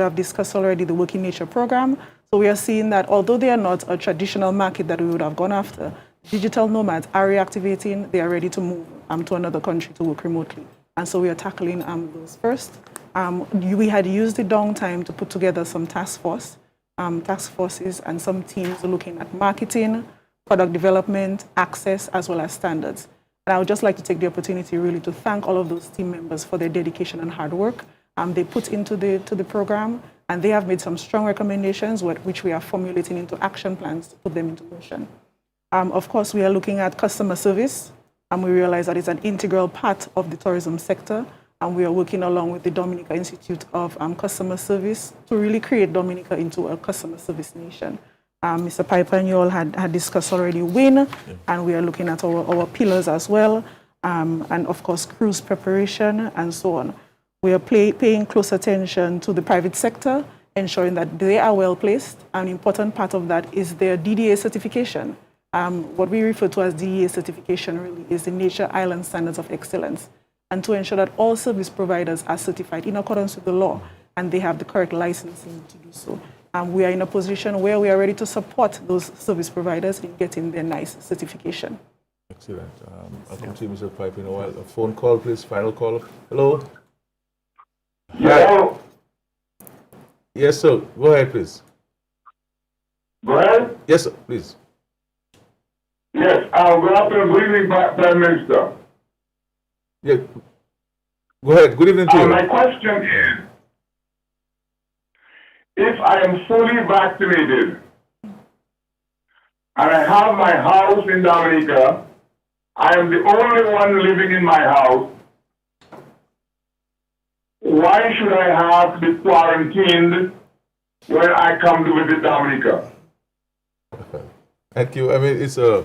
have discussed already the Working Nature program. So we are seeing that although they are not a traditional market that we would have gone after, digital nomads are reactivating, they are ready to move to another country to work remotely. And so we are tackling those first. We had used the downtime to put together some task forces and some teams looking at marketing, product development, access, as well as standards. And I would just like to take the opportunity really to thank all of those team members for their dedication and hard work they put into the program, and they have made some strong recommendations which we are formulating into action plans to put them into motion. Of course, we are looking at customer service, and we realize that it's an integral part of the tourism sector. And we are working along with the Dominica Institute of Customer Service to really create Dominica into a customer service nation. Mr. Piper and you all had discussed already WIN, and we are looking at our pillars as well, and of course cruise preparation and so on. We are paying close attention to the private sector, ensuring that they are well placed. An important part of that is their DDA certification. What we refer to as DDA certification really is the Nature Island Standards of Excellence, and to ensure that all service providers are certified in accordance with the law and they have the correct licensing to do so. We are in a position where we are ready to support those service providers in getting their NICE certification. Excellent. I'll come to you, Mr. Piper, in a while. A phone call, please. Final call. Hello? Hello? Yes, sir. Go ahead, please. Go ahead. Yes, sir. Please. Yes, good afternoon, good evening, Prime Minister. Yeah. Go ahead. Good evening to you. My question is, if I am fully vaccinated and I have my house in Dominica, I am the only one living in my house, why should I have to be quarantined when I come to visit Dominica? Thank you. I mean, it's a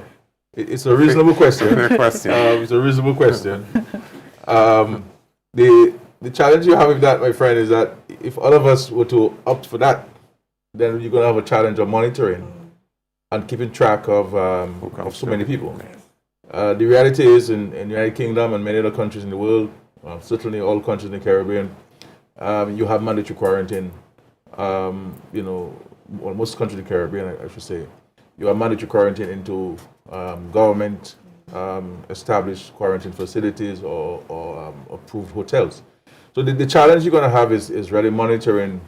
It's a reasonable question. Fair question. It's a reasonable question. The challenge you have with that, my friend, is that if all of us were to opt for that, then you're going to have a challenge of monitoring and keeping track of so many people. The reality is in the United Kingdom and many other countries in the world, certainly all countries in the Caribbean, you have mandatory quarantine. Most countries in the Caribbean, I should say, you have mandatory quarantine into government established quarantine facilities or approved hotels. So the challenge you're going to have is really monitoring,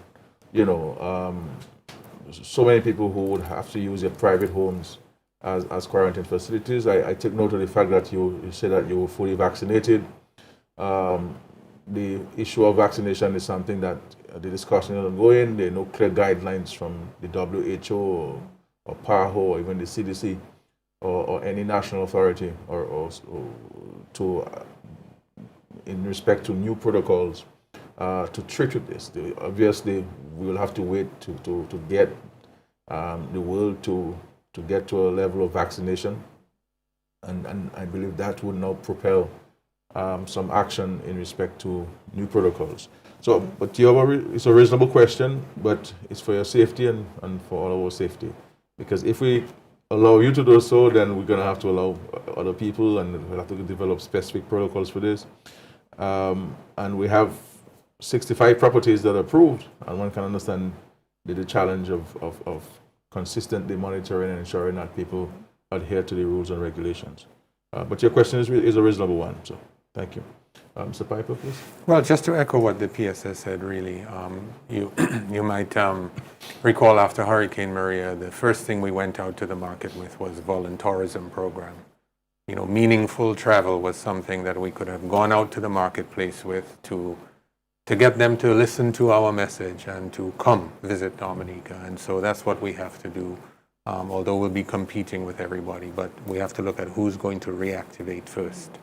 so many people who would have to use their private homes as quarantine facilities. I take note of the fact that you said that you were fully vaccinated. The issue of vaccination is something that the discussion is ongoing. There are no clear guidelines from the WHO or PAHO or even the CDC or any national authority or in respect to new protocols to treat with this. Obviously, we will have to wait to get the world to get to a level of vaccination, and I believe that would now propel some action in respect to new protocols. So, but it's a reasonable question, but it's for your safety and for all of our safety. Because if we allow you to do so, then we're going to have to allow other people, and we'll have to develop specific protocols for this. And we have 65 properties that are approved, and one can understand the challenge of consistently monitoring and ensuring that people adhere to the rules and regulations. But your question is a reasonable one, so thank you. Mr. Piper, please. Well, just to echo what the PSS said, really, you might recall after Hurricane Maria, the first thing we went out to the market with was voluntourism program. Meaningful travel was something that we could have gone out to the marketplace with to get them to listen to our message and to come visit Dominica. And so that's what we have to do, although we'll be competing with everybody, but we have to look at who's going to reactivate first.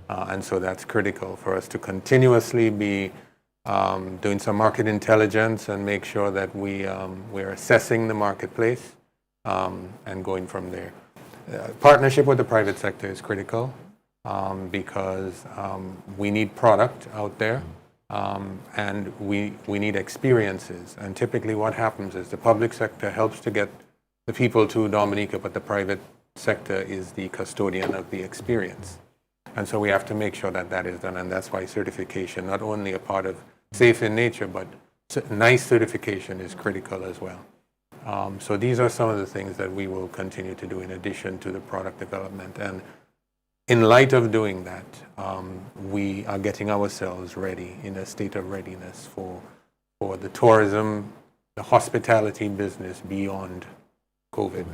And so that's critical for us to continuously be doing some market intelligence and make sure that we're assessing the marketplace and going from there. Partnership with the private sector is critical because we need product out there and we need experiences. And typically what happens is the public sector helps to get the people to Dominica, but the private sector is the custodian of the experience. And so we have to make sure that that is done, and that's why certification, not only a part of safe in nature, but nice certification is critical as well. So these are some of the things that we will continue to do in addition to the product development. And in light of doing that, we are getting ourselves ready in a state of readiness for the tourism, the hospitality business beyond COVID.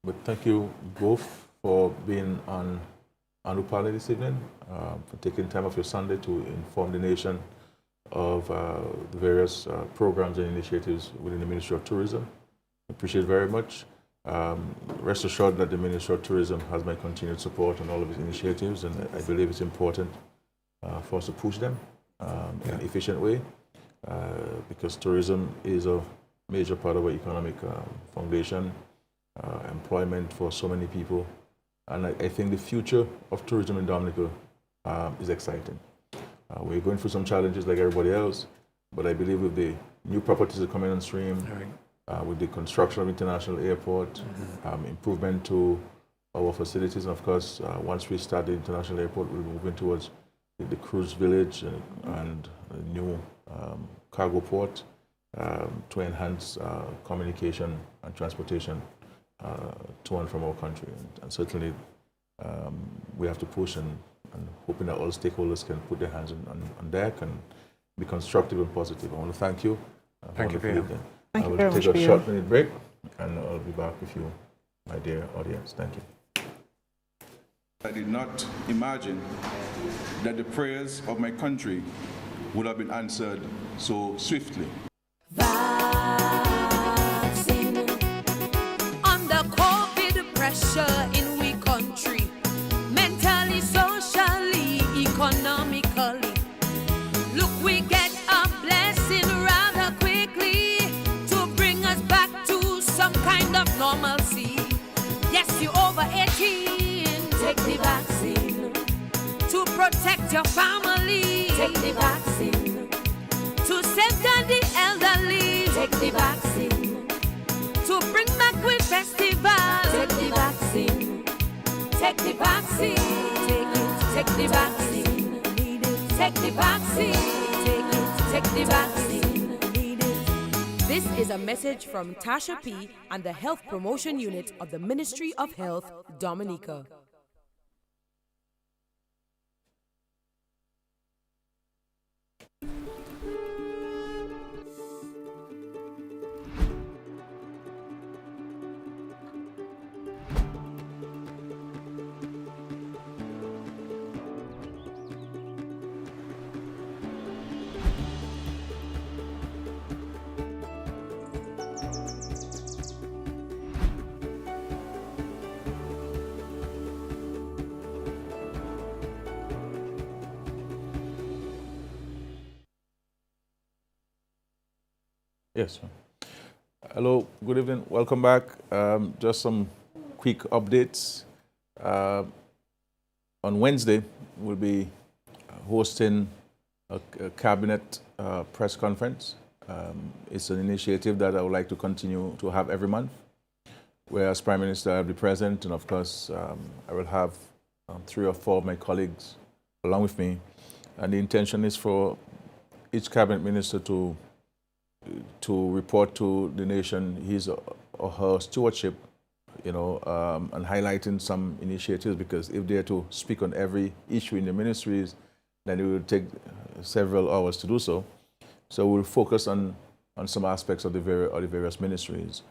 But thank you both for being on Anupali this evening, for taking time off your Sunday to inform the nation of the various programs and initiatives within the Ministry of Tourism. I appreciate it very much. Rest assured that the Ministry of Tourism has my continued support on all of its initiatives, and I believe it's important for us to push them in an efficient way, because tourism is a major part of our economic foundation, employment for so many people. And I think the future of tourism in Dominica is exciting. We're going through some challenges like everybody else, but I believe with the new properties that are coming on stream, with the construction of international airport, improvement to our facilities, and of course, once we start the international airport, we'll be moving towards the cruise village and a new cargo port to enhance communication and transportation to and from our country. And certainly we have to push and hoping that all stakeholders can put their hands on deck and be constructive and positive. I want to thank you. Thank you, Peter. I will take a short minute break and I'll be back with you, my dear audience. Thank you. I did not imagine that the prayers of my country would have been answered so swiftly. Under COVID pressure in we country, mentally, socially, economically. Look, we get a blessing rather quickly to bring us back to some kind of normalcy. Yes, you over 80 your family. Take the vaccine. To safeguard the elderly. Take the vaccine. To bring back with festivals. Take the vaccine. Take the vaccine. Take it. Take the vaccine. Need it. Take the vaccine. Take it. Take the vaccine. Need it. This is a message from Tasha P. and the Health Promotion Unit of the Ministry of Health, Dominica. Yes. Hello, good evening. Welcome back. Just some quick updates. On Wednesday, we'll be hosting a cabinet press conference. It's an initiative that I would like to continue to have every month, where as Prime Minister I'll be present, and of course I will have 3 or 4 of my colleagues along with me. And the intention is for each cabinet minister to report to the nation his or her stewardship, and highlighting some initiatives, because if they are to speak on every issue in the ministries, then it will take several hours to do so. So we'll focus on some aspects of the various ministries.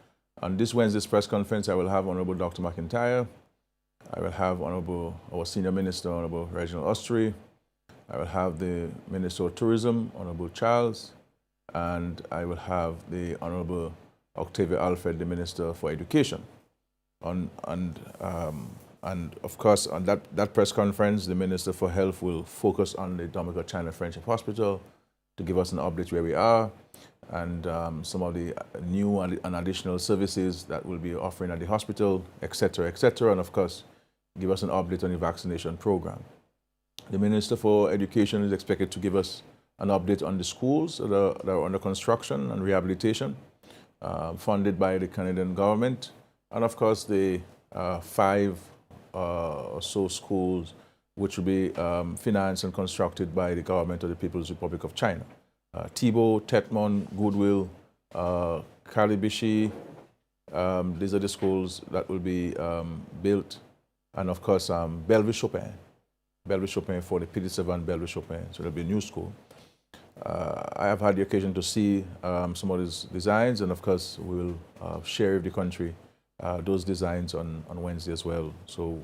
On this Wednesday's press conference, I will have Honorable Dr. McIntyre. I will have our Senior Minister, Honorable Reginald Ostry. I will have the Minister of Tourism, Honorable Charles. And I will have the Honorable Octavia Alfred, the Minister for Education. And of course, on that press conference, the Minister for Health will focus on the Dominica China Friendship Hospital to give us an update where we are, and some of the new and additional services that we'll be offering at the hospital, etc., and of course, give us an update on the vaccination program. The Minister for Education is expected to give us an update on the schools that are under construction and rehabilitation, funded by the Canadian government, and of course the 5 or so schools which will be financed and constructed by the government of the People's Republic of China. Thibault, Tetmon, Goodwill, Kalibishi, these are the schools that will be built, and of course Bellevue Chopin for the PD7 Bellevue Chopin, so there'll be a new school. I have had the occasion to see some of these designs, and of course we will share with the country those designs on Wednesday as well. So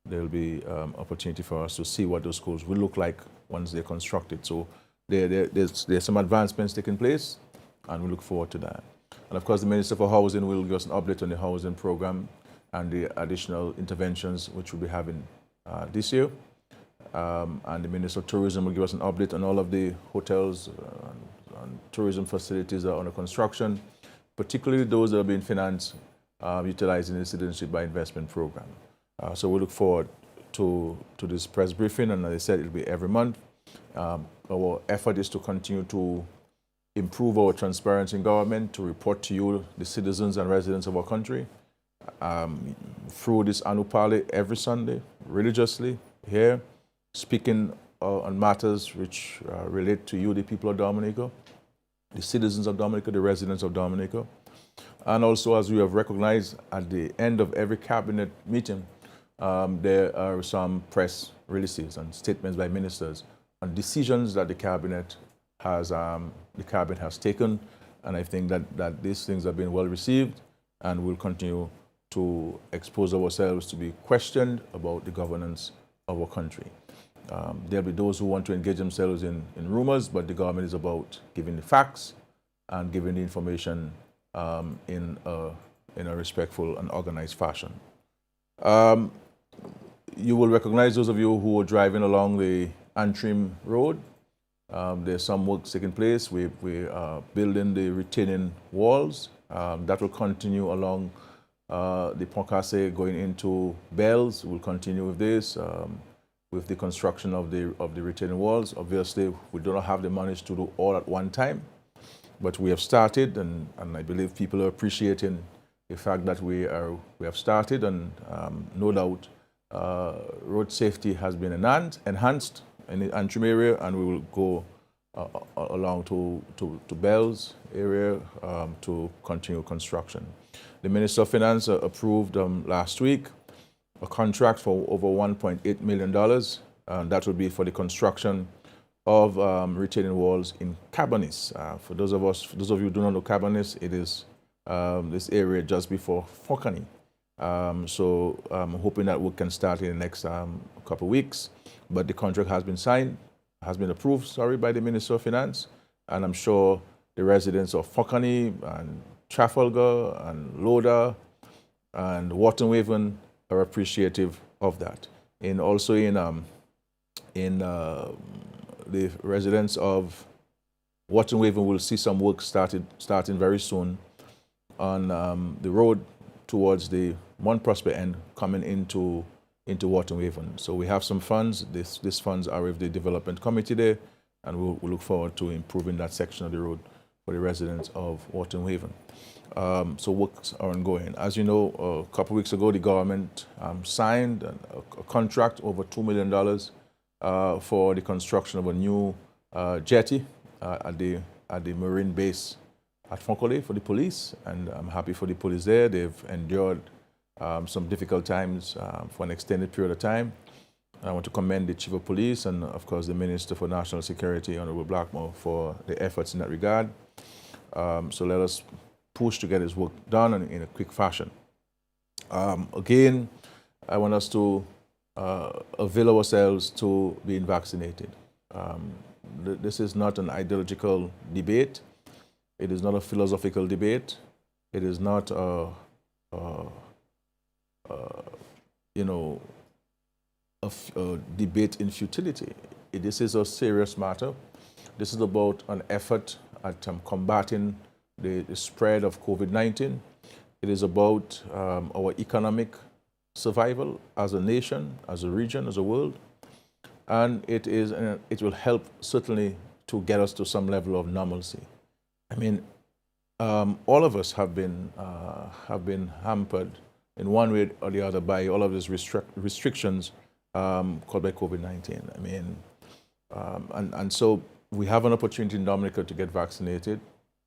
there will be opportunity for us to see what those schools will look like once they're constructed. So there's some advancements taking place, and we look forward to that. And of course the Minister for Housing will give us an update on the housing program and the additional interventions which we'll be having this year. And the Minister of Tourism will give us an update on all of the hotels and tourism facilities that are under construction, particularly those that are being financed utilizing the Citizenship by Investment program. So we look forward to this press briefing, and as I said, it'll be every month. Our effort is to continue to improve our transparency in government, to report to you, the citizens and residents of our country, through this Anupali every Sunday, religiously, here, speaking on matters which relate to you, the people of Dominica, the citizens of Dominica, the residents of Dominica. And also, as we have recognized at the end of every cabinet meeting, there are some press releases and statements by ministers on decisions that the cabinet has taken. And I think that these things have been well received, and we'll continue to expose ourselves to be questioned about the governance of our country. There'll be those who want to engage themselves in rumors, but the government is about giving the facts and giving the information in a respectful and organized fashion. You will recognize those of you who are driving along the Antrim Road. There's some work taking place. We are building the retaining walls. That will continue along the Poncasse going into Bells. We'll continue with this. with the construction of the retaining walls. Obviously, we do not have the money to do all at one time, but we have started, and I believe people are appreciating the fact that we have started, and no doubt road safety has been enhanced in the Antrim area, and we will go along to Bell's area to continue construction. The Minister of Finance approved last week a contract for over $1.8 million. That would be for the construction of retaining walls in Cabanis. For those of you who do not know Cabanis, it is this area just before Fokani. So I'm hoping that work can start in the next couple of weeks. But the contract has been approved, by the Minister of Finance, and I'm sure the residents of Fokani and Trafalgar and Loda and Waterwaven are appreciative of that. And also the residents of Waterwaven will see some work starting very soon on the road towards the Mount Prosper end coming into Waterwaven. So we have some funds. These funds are with the development committee there, and we'll look forward to improving that section of the road for the residents of Waterwaven. So works are ongoing. As you know, a couple of weeks ago, the government signed a contract over $2 million for the construction of a new jetty at the marine base at Fonkole for the police, and I'm happy for the police there. They've endured some difficult times for an extended period of time. I want to commend the Chief of Police and, of course, the Minister for National Security, Honorable Blackmore, for the efforts in that regard. So let us push to get this work done in a quick fashion. Again, I want us to avail ourselves to being vaccinated. This is not an ideological debate. It is not a philosophical debate. It is not a debate in futility. This is a serious matter. This is about an effort at combating the spread of COVID-19. It is about our economic survival as a nation, as a region, as a world. And it will help certainly to get us to some level of normalcy. I mean, all of us have been hampered in one way or the other by all of these restrictions caused by COVID-19. I mean, and so we have an opportunity in Dominica to get vaccinated.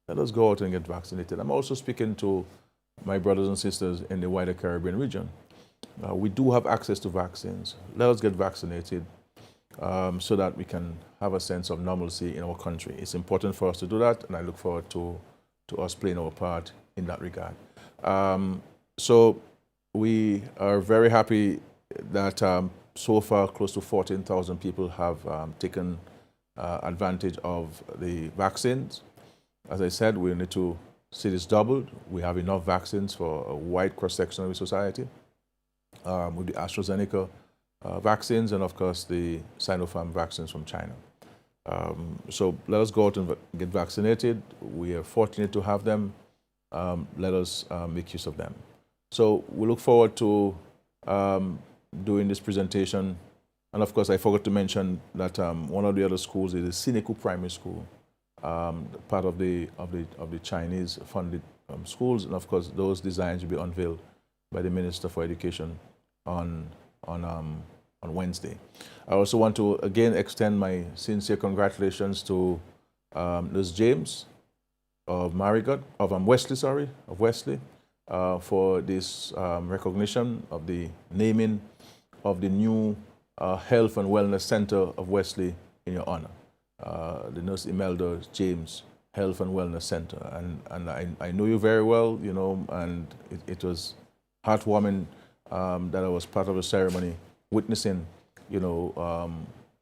Let us go out and get vaccinated. I'm also speaking to my brothers and sisters in the wider Caribbean region. We do have access to vaccines. Let us get vaccinated so that we can have a sense of normalcy in our country. It's important for us to do that, and I look forward to us playing our part in that regard. So we are very happy that so far close to 14,000 people have taken advantage of the vaccines. As I said, we need to see this doubled. We have enough vaccines for a wide cross-section of the society with the AstraZeneca vaccines and, of course, the Sinopharm vaccines from China. So let us go out and get vaccinated. We are fortunate to have them. Let us make use of them. So we look forward to doing this presentation. And, of course, I forgot to mention that one of the other schools is the Sineku Primary School, part of the Chinese-funded schools. And, of course, those designs will be unveiled by the Minister for Education on Wednesday. I also want to again extend my sincere congratulations to Ms. James of Wesley, for this recognition of the naming of the new Health and Wellness Center of Wesley in your honor. The Nurse Imelda James Health and Wellness Center, and I know you very well, you know, and it was heartwarming that I was part of the ceremony, witnessing, you know,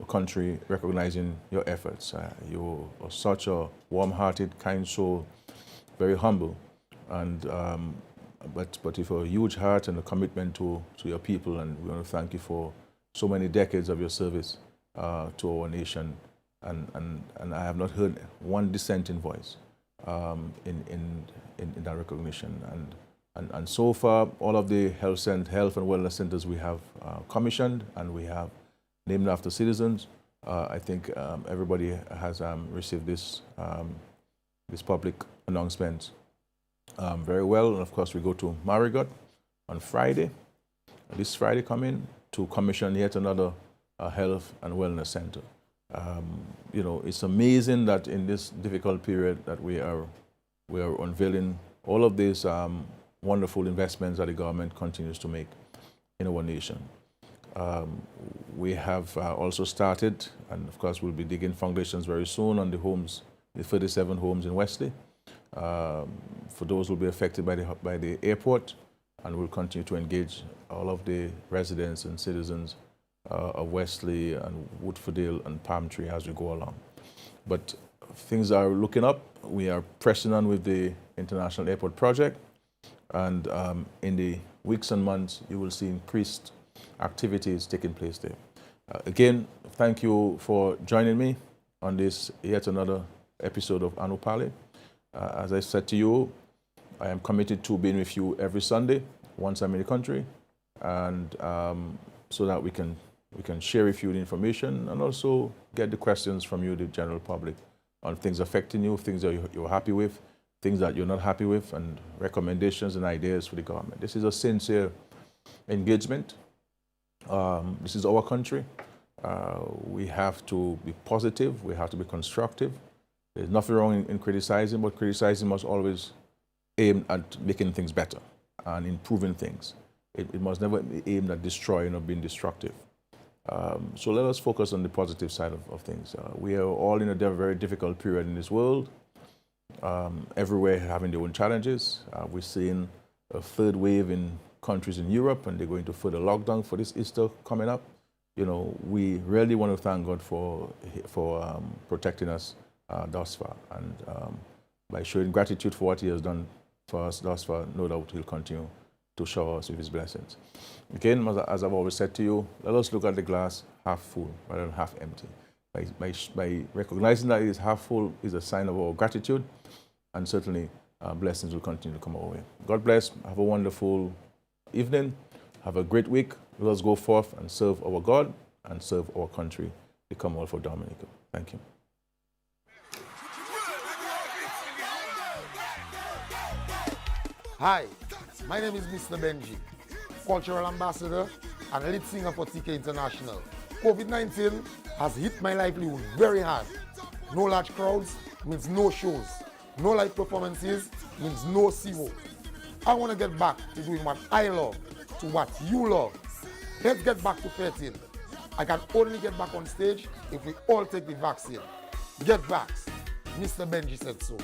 a country recognizing your efforts. You are such a warm-hearted, kind soul, very humble, and but with a huge heart and a commitment to your people, and we want to thank you for so many decades of your service to our nation. And I have not heard one dissenting voice in that recognition. And so far, all of the health and wellness centers we have commissioned, and we have named after citizens. I think everybody has received this public announcement very well. And of course, we go to Marigot on Friday, this Friday coming, to commission yet another health and wellness center. You know, it's amazing that in this difficult period that we are unveiling all of these wonderful investments that the government continues to make in our nation. We have also started, and of course we'll be digging foundations very soon on the homes, the 37 homes in Wesley, for those who will be affected by the airport, and we'll continue to engage all of the residents and citizens of Wesley and Woodfordale and Palm Tree as we go along. But things are looking up. We are pressing on with the International Airport project, and in the weeks and months you will see increased activities taking place there. Again, thank you for joining me on this yet another episode of Anupali. As I said to you, I am committed to being with you every Sunday once I'm in the country, and so that we can share with you the information and also get the questions from you, the general public, on things affecting you, things that you're happy with, things that you're not happy with, and recommendations and ideas for the government. This is a sincere engagement. This is our country. We have to be positive. We have to be constructive. There's nothing wrong in criticizing, but criticizing must always aim at making things better and improving things. It must never be aimed at destroying or being destructive. So let us focus on the positive side of things. We are all in a very difficult period in this world. Everywhere having their own challenges. We're seeing a third wave in countries in Europe, and they're going to further lockdown for this Easter coming up. You know, we really want to thank God for protecting us thus far, and by showing gratitude for what He has done for us thus far, no doubt He'll continue to shower us with His blessings. Again, as I've always said to you, let us look at the glass half full rather than half empty. By recognizing that it is half full is a sign of our gratitude, and certainly blessings will continue to come our way. God bless. Have a wonderful evening. Have a great week. Let us go forth and serve our God and serve our country, the Commonwealth of Dominica. Thank you. Hi, my name is Mr. Benji, Cultural Ambassador and lead singer for TK International. COVID-19 has hit my livelihood very hard. No large crowds means no shows. No live performances means no zero. I want to get back to doing what I love, to what you love. Let's get back to 13. I can only get back on stage if we all take the vaccine. Get vaxxed. Mr. Benji said so.